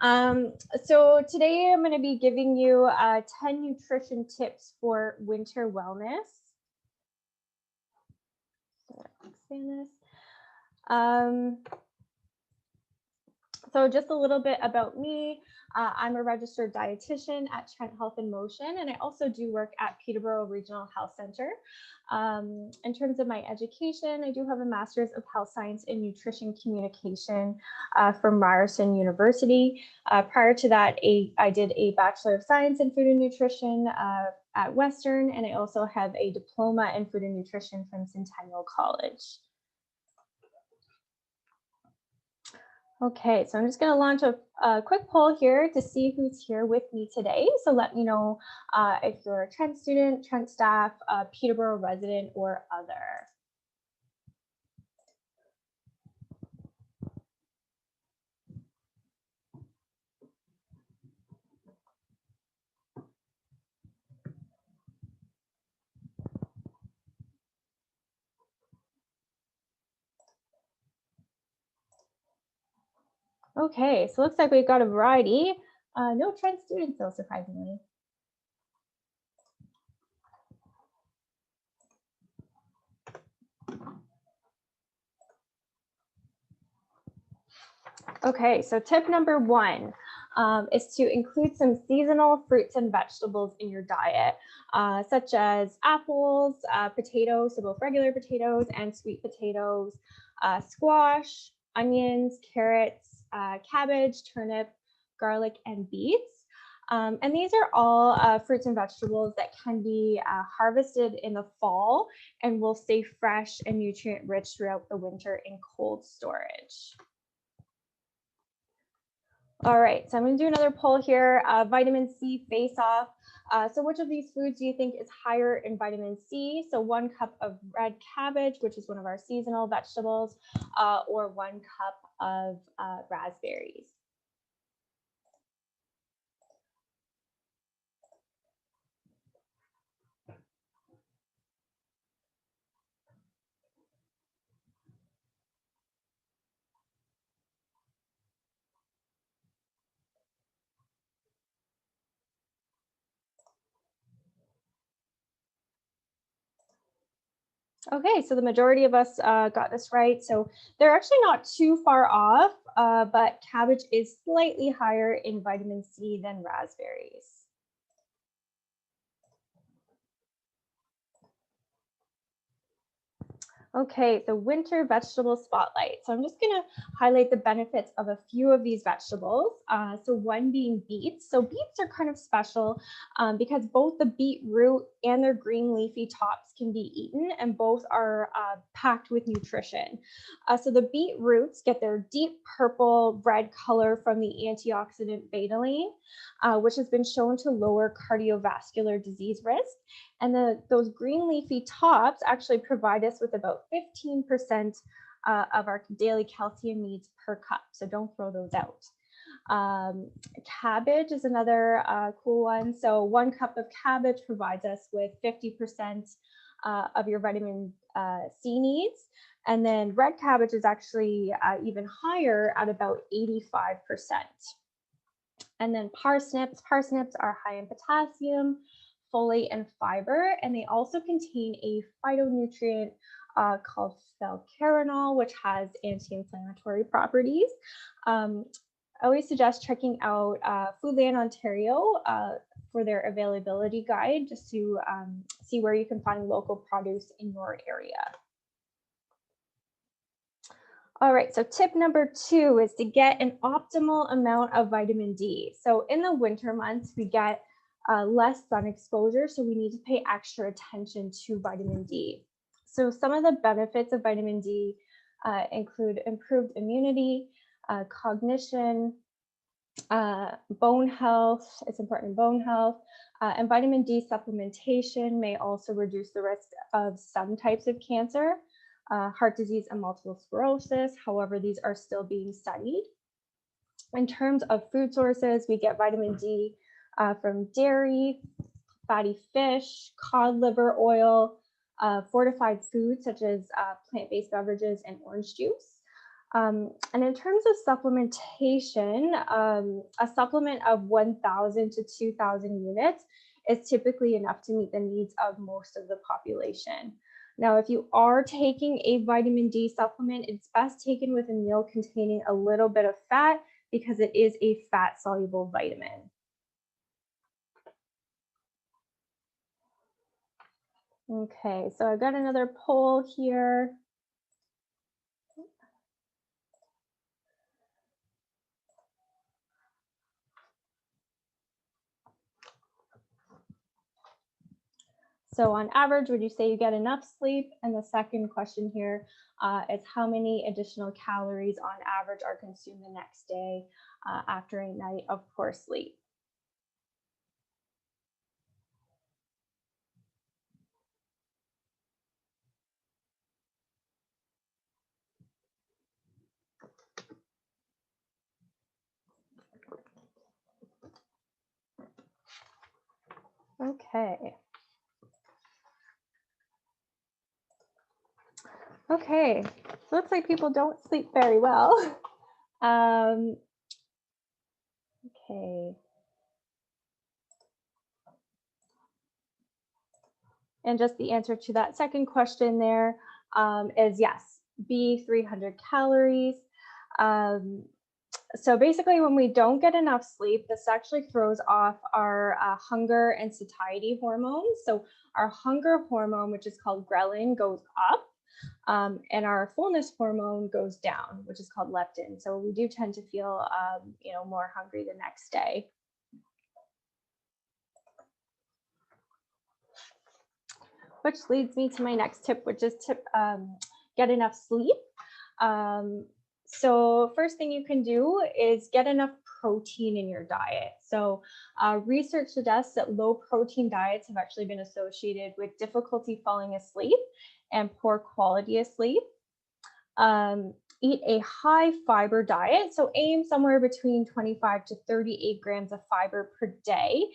So today I'm going to be giving you 10 nutrition tips for winter wellness. Expand this. So just a little bit about me. I'm a registered dietitian at Trent Health in Motion, and I also do work at Peterborough Regional Health Center. In terms of my education, I do have a Master's of Health Science in Nutrition Communication from Ryerson University. Prior to that, I did a Bachelor of Science in Food and Nutrition at Western, and I also have a Diploma in Food and Nutrition from Centennial College. Okay, so I'm just going to launch a quick poll here to see who's here with me today. So let me know if you're a Trent student, Trent staff, Peterborough resident, or other. Okay, so looks like we've got a variety. No Trent students though, surprisingly. Okay, so tip number one is to include some seasonal fruits and vegetables in your diet, such as apples, potatoes, so both regular potatoes and sweet potatoes, squash, onions, carrots, cabbage, turnip, garlic, and beets. And these are all fruits and vegetables that can be harvested in the fall and will stay fresh and nutrient rich throughout the winter in cold storage. All right, so I'm going to do another poll here. Vitamin C face-off. So which of these foods do you think is higher in vitamin C? So 1 cup of red cabbage, which is one of our seasonal vegetables, or 1 cup of raspberries. Okay, so the majority of us got this right. So they're actually not too far off, but cabbage is slightly higher in vitamin C than raspberries. Okay, the winter vegetable spotlight. So I'm just going to highlight the benefits of a few of these vegetables. So one being beets. So beets are kind of special because both the beet root and their green leafy tops can be eaten, and both are packed with nutrition. So the beet roots get their deep purple red color from the antioxidant betalain, which has been shown to lower cardiovascular disease risk. And those green leafy tops actually provide us with about 15% of our daily calcium needs per cup. So don't throw those out. Cabbage is another cool one. So 1 cup of cabbage provides us with 50% of your vitamin C needs. And then red cabbage is actually even higher at about 85%. And then parsnips. Parsnips are high in potassium, folate, and fiber, and they also contain a phytonutrient called phyllcarinol, which has anti-inflammatory properties. I always suggest checking out Foodland Ontario for their availability guide, just to see where you can find local produce in your area. All right, so tip number 2 is to get an optimal amount of vitamin D. So in the winter months, we get less sun exposure, so we need to pay extra attention to vitamin D. So some of the benefits of vitamin D include improved immunity, cognition, bone health. It's important in bone health, and vitamin D supplementation may also reduce the risk of some types of cancer, heart disease, and multiple sclerosis. However, these are still being studied. In terms of food sources, we get vitamin D from dairy, fatty fish, cod liver oil, fortified foods such as plant-based beverages and orange juice. And in terms of supplementation, a supplement of 1,000 to 2,000 units is typically enough to meet the needs of most of the population. Now, if you are taking a vitamin D supplement, it's best taken with a meal containing a little bit of fat because it is a fat-soluble vitamin. Okay, so I've got another poll here. So on average, would you say you get enough sleep? And the second question here is how many additional calories on average are consumed the next day after a night of poor sleep? Okay. Okay, so looks like people don't sleep very well. Okay. And just the answer to that second question there is yes, be 300 calories. Um, so basically, when we don't get enough sleep, this actually throws off our hunger and satiety hormones. So our hunger hormone, which is called ghrelin, goes up. And our fullness hormone goes down, which is called leptin. So we do tend to feel, more hungry the next day. Which leads me to my next tip, which is to get enough sleep. So first thing you can do is get enough protein in your diet. So research suggests that low protein diets have actually been associated with difficulty falling asleep and poor quality of sleep. Eat a high fiber diet. So aim somewhere between 25 to 38 grams of fiber per day.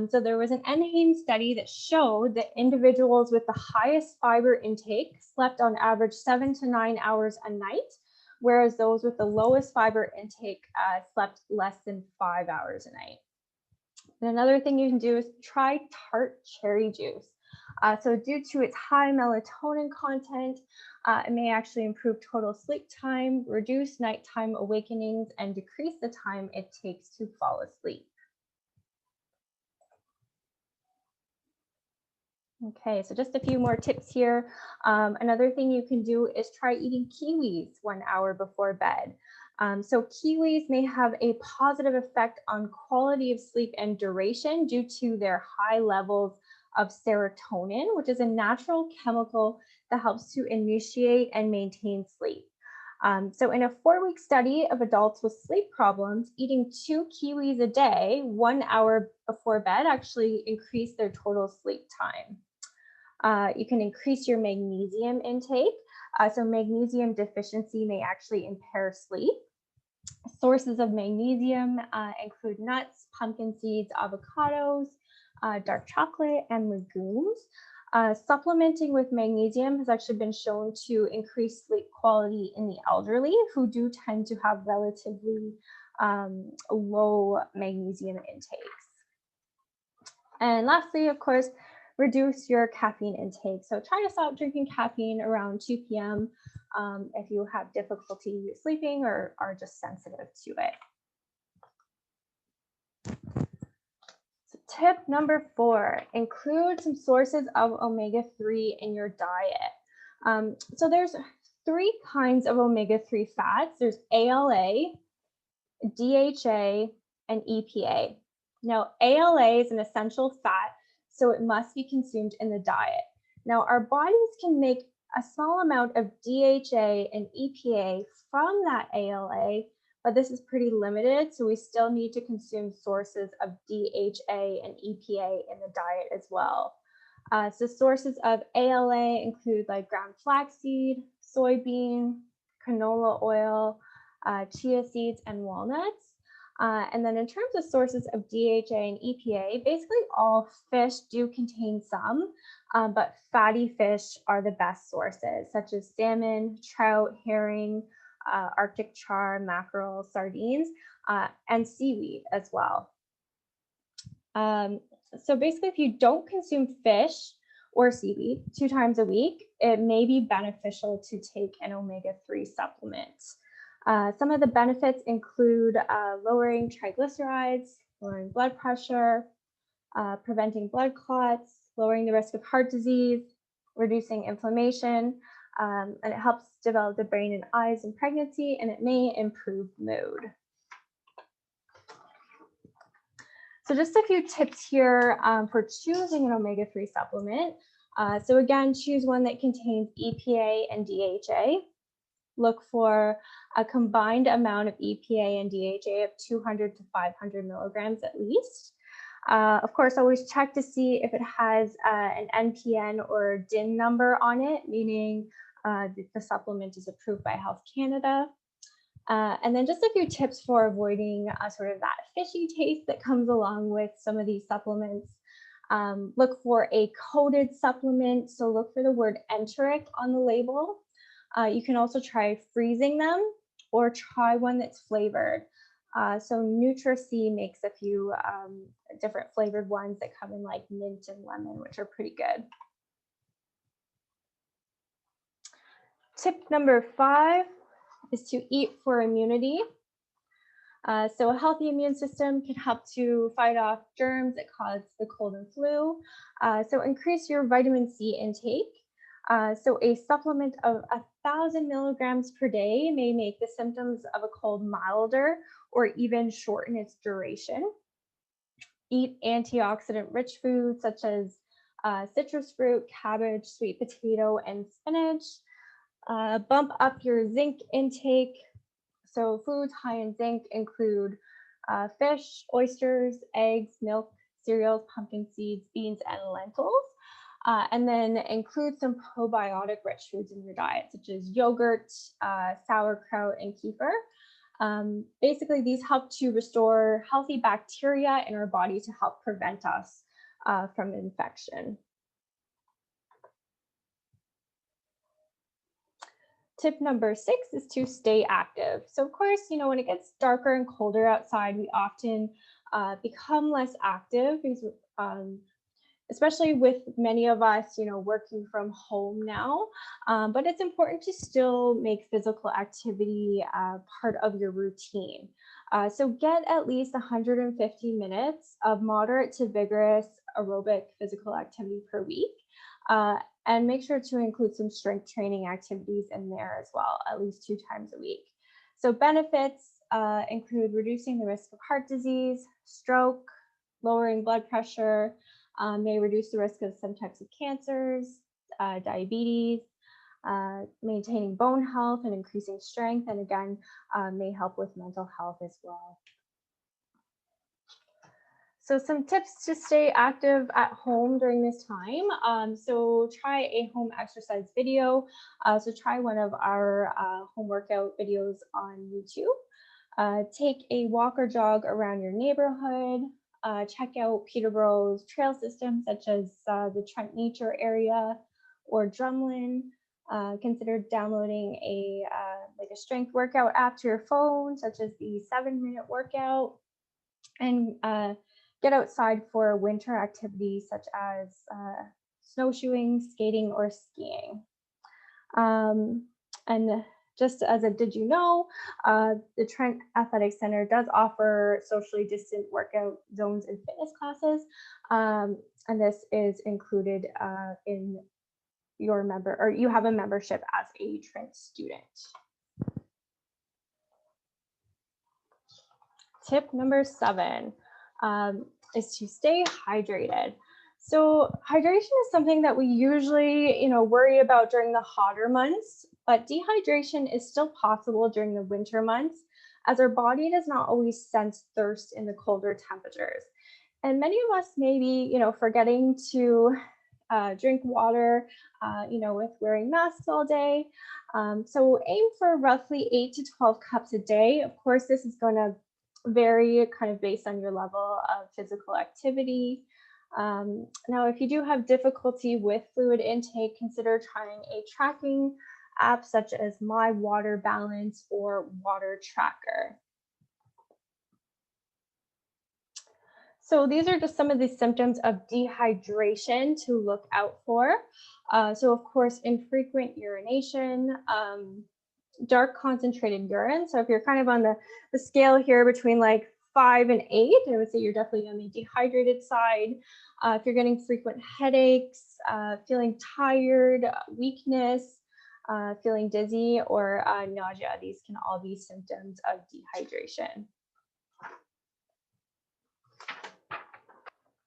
So there was an NHANES study that showed that individuals with the highest fiber intake slept on average 7 to 9 hours a night, whereas those with the lowest fiber intake slept less than 5 hours a night. And another thing you can do is try tart cherry juice. So due to its high melatonin content, it may actually improve total sleep time, reduce nighttime awakenings, and decrease the time it takes to fall asleep. Okay, so just a few more tips here. Another thing you can do is try eating kiwis 1 hour before bed. So kiwis may have a positive effect on quality of sleep and duration due to their high levels of serotonin, which is a natural chemical that helps to initiate and maintain sleep. So in a 4-week study of adults with sleep problems, eating 2 kiwis a day, 1 hour before bed, actually increased their total sleep time. You can increase your magnesium intake. So magnesium deficiency may actually impair sleep. Sources of magnesium include nuts, pumpkin seeds, avocados, dark chocolate, and legumes. Supplementing with magnesium has actually been shown to increase sleep quality in the elderly who do tend to have relatively low magnesium intakes. And lastly, of course, reduce your caffeine intake. So try to stop drinking caffeine around 2 p.m. If you have difficulty sleeping or are just sensitive to it. So tip number 4, include some sources of omega-3 in your diet. So there's 3 kinds of omega-3 fats. There's ALA, DHA, and EPA. Now, ALA is an essential fat, so it must be consumed in the diet. Now, our bodies can make a small amount of DHA and EPA from that ALA, but this is pretty limited, so we still need to consume sources of DHA and EPA in the diet as well. So sources of ALA include like ground flaxseed, soybean, canola oil, chia seeds, and walnuts. And then in terms of sources of DHA and EPA, basically all fish do contain some, but fatty fish are the best sources, such as salmon, trout, herring, Arctic char, mackerel, sardines, and seaweed as well. So basically, if you don't consume fish or seaweed 2 times a week, it may be beneficial to take an omega-3 supplement. Some of the benefits include lowering triglycerides, lowering blood pressure, preventing blood clots, lowering the risk of heart disease, reducing inflammation, and it helps develop the brain and eyes in pregnancy, and it may improve mood. So just a few tips here for choosing an omega-3 supplement. So again, choose one that contains EPA and DHA. Look for a combined amount of EPA and DHA of 200 to 500 milligrams at least. Of course, always check to see if it has an NPN or DIN number on it, meaning that the supplement is approved by Health Canada. And then just a few tips for avoiding sort of that fishy taste that comes along with some of these supplements. Look for a coated supplement, so look for the word enteric on the label. You can also try freezing them or try one that's flavored. So nutritious makes a few different flavored ones that come in like mint and lemon, which are pretty good. Tip number 5 is to eat for immunity. So a healthy immune system can help to fight off germs that cause the cold and flu. So increase your vitamin C intake. So a supplement of 1,000 milligrams per day may make the symptoms of a cold milder or even shorten its duration. Eat antioxidant-rich foods such as citrus fruit, cabbage, sweet potato, and spinach. Bump up your zinc intake. So foods high in zinc include fish, oysters, eggs, milk, cereals, pumpkin seeds, beans, and lentils. And then include some probiotic rich foods in your diet, such as yogurt, sauerkraut, and kefir. Basically, these help to restore healthy bacteria in our body to help prevent us from infection. Tip number 6 is to stay active. So of course, when it gets darker and colder outside, we often become less active because, especially with many of us, working from home now. But it's important to still make physical activity part of your routine. So get at least 150 minutes of moderate to vigorous aerobic physical activity per week. And make sure to include some strength training activities in there as well, at least 2 times a week. So benefits include reducing the risk of heart disease, stroke, lowering blood pressure, may reduce the risk of some types of cancers, diabetes, maintaining bone health and increasing strength, and again, may help with mental health as well. So some tips to stay active at home during this time. So try a home exercise video. So try one of our home workout videos on YouTube. Take a walk or jog around your neighborhood. Check out Peterborough's trail system, such as the Trent Nature area or Drumlin. Consider downloading a strength workout app to your phone, such as the 7-minute workout. And get outside for winter activities such as snowshoeing, skating, or skiing. And just as a did you know, the Trent Athletic Center does offer socially distant workout zones and fitness classes. And this is included in your you have a membership as a Trent student. Tip number 7 is to stay hydrated. So hydration is something that we usually, worry about during the hotter months, but dehydration is still possible during the winter months as our body does not always sense thirst in the colder temperatures. And many of us may be, forgetting to drink water, with wearing masks all day. So aim for roughly 8 to 12 cups a day. Of course, this is going to vary kind of based on your level of physical activity. Now, if you do have difficulty with fluid intake, consider trying a tracking apps such as My Water Balance or Water Tracker. So these are just some of the symptoms of dehydration to look out for. So of course, infrequent urination, dark concentrated urine. So if you're kind of on the scale here between like 5 and 8, I would say you're definitely on the dehydrated side. If you're getting frequent headaches, feeling tired, weakness, feeling dizzy, or nausea, these can all be symptoms of dehydration.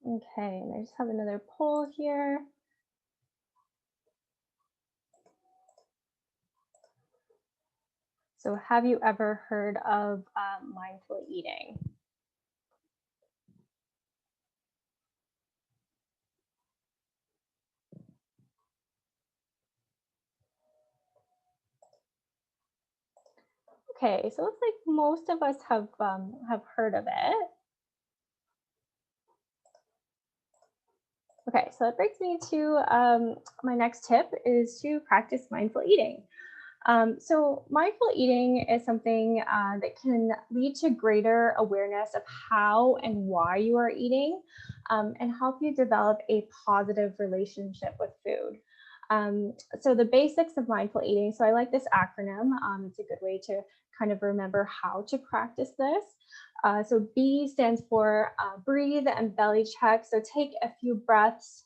Okay, and I just have another poll here. So have you ever heard of mindful eating? Okay, so it looks like most of us have heard of it. Okay, so that brings me to my next tip is to practice mindful eating. So mindful eating is something that can lead to greater awareness of how and why you are eating, and help you develop a positive relationship with food. So the basics of mindful eating. So I like this acronym. It's a good way to kind of remember how to practice this. So B stands for breathe and belly check. So take a few breaths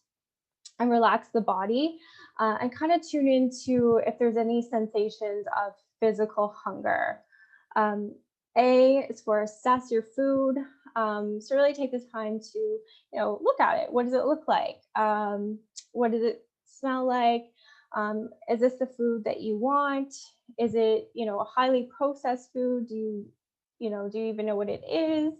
and relax the body, and kind of tune into if there's any sensations of physical hunger. Um, A is for assess your food. So really take this time to, look at it. What does it look like? What does it smell like? Is this the food that you want? Is it, a highly processed food? Do you even know what it is?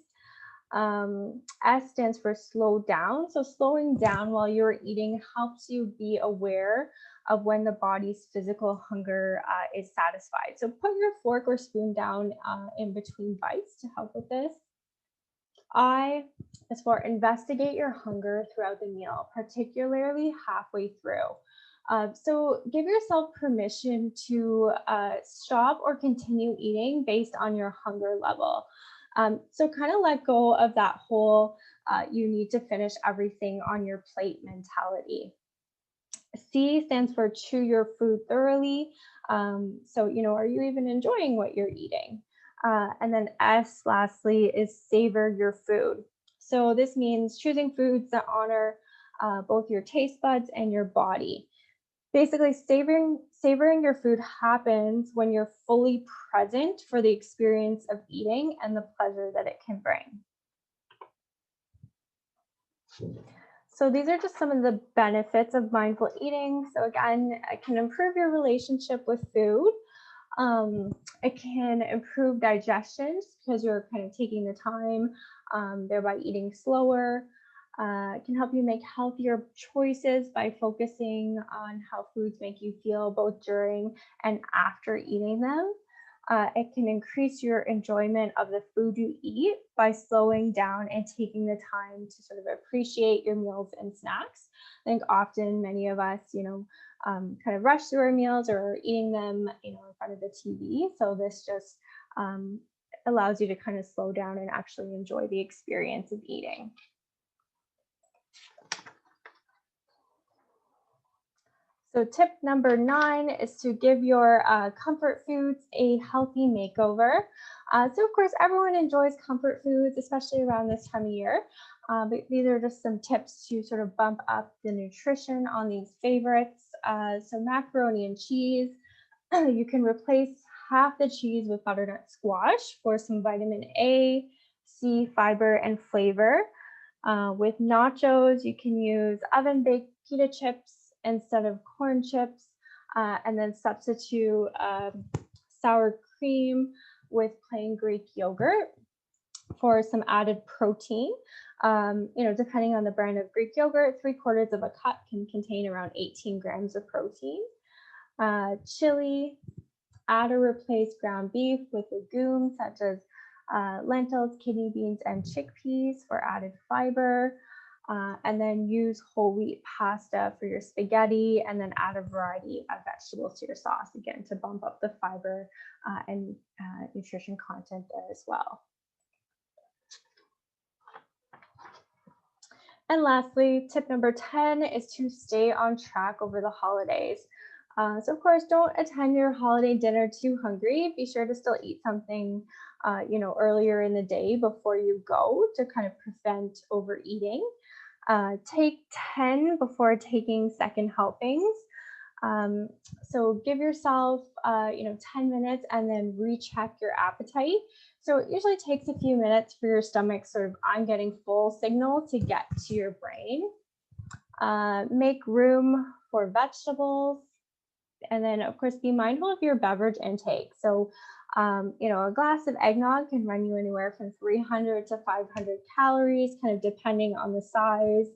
S stands for slow down. So slowing down while you're eating helps you be aware of when the body's physical hunger is satisfied. So put your fork or spoon down in between bites to help with this. I is for investigate your hunger throughout the meal, particularly halfway through. So give yourself permission to stop or continue eating based on your hunger level. So kind of let go of that whole you need to finish everything on your plate mentality. C stands for chew your food thoroughly. So, are you even enjoying what you're eating? And then S, lastly, is savor your food. So this means choosing foods that honor both your taste buds and your body. Basically, savoring your food happens when you're fully present for the experience of eating and the pleasure that it can bring. So these are just some of the benefits of mindful eating. So again, it can improve your relationship with food. It can improve digestion because you're kind of taking the time, thereby eating slower. It can help you make healthier choices by focusing on how foods make you feel both during and after eating them. It can increase your enjoyment of the food you eat by slowing down and taking the time to sort of appreciate your meals and snacks. I think often many of us, kind of rush through our meals or eating them, in front of the TV. So this just allows you to kind of slow down and actually enjoy the experience of eating. So tip number 9 is to give your comfort foods a healthy makeover. So of course, everyone enjoys comfort foods, especially around this time of year. But these are just some tips to sort of bump up the nutrition on these favorites. So macaroni and cheese, you can replace half the cheese with butternut squash for some vitamin A, C, fiber, and flavor. With nachos, you can use oven baked pita chips instead of corn chips, and then substitute sour cream with plain Greek yogurt for some added protein. Depending on the brand of Greek yogurt, 3/4 of a cup can contain around 18 grams of protein. Chili, add or replace ground beef with legumes such as lentils, kidney beans, and chickpeas for added fiber. And then use whole wheat pasta for your spaghetti, and then add a variety of vegetables to your sauce, again, to bump up the fiber and nutrition content there as well. And lastly, tip number 10 is to stay on track over the holidays. So of course, don't attend your holiday dinner too hungry. Be sure to still eat something, earlier in the day before you go to kind of prevent overeating. Take 10 before taking second helpings. Um, so give yourself, 10 minutes and then recheck your appetite. So it usually takes a few minutes for your stomach sort of I'm getting full signal to get to your brain. Make room for vegetables. And then, of course, be mindful of your beverage intake. So, a glass of eggnog can run you anywhere from 300 to 500 calories, kind of depending on the size.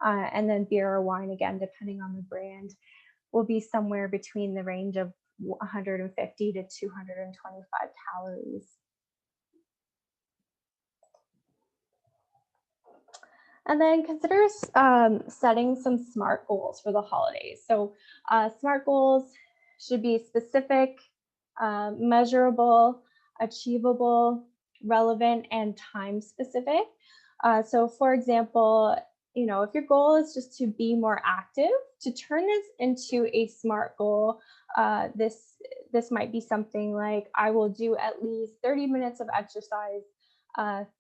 And then beer or wine, again, depending on the brand, will be somewhere between the range of 150 to 225 calories. And then consider setting some SMART goals for the holidays. So SMART goals should be specific, measurable, achievable, relevant, and time specific. So for example, if your goal is just to be more active, to turn this into a SMART goal, this might be something like, I will do at least 30 minutes of exercise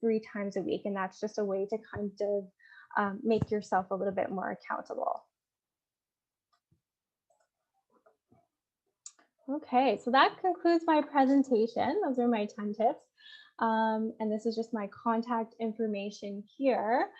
3 times a week. And that's just a way to kind of make yourself a little bit more accountable. Okay, so that concludes my presentation. Those are my 10 tips. And this is just my contact information here.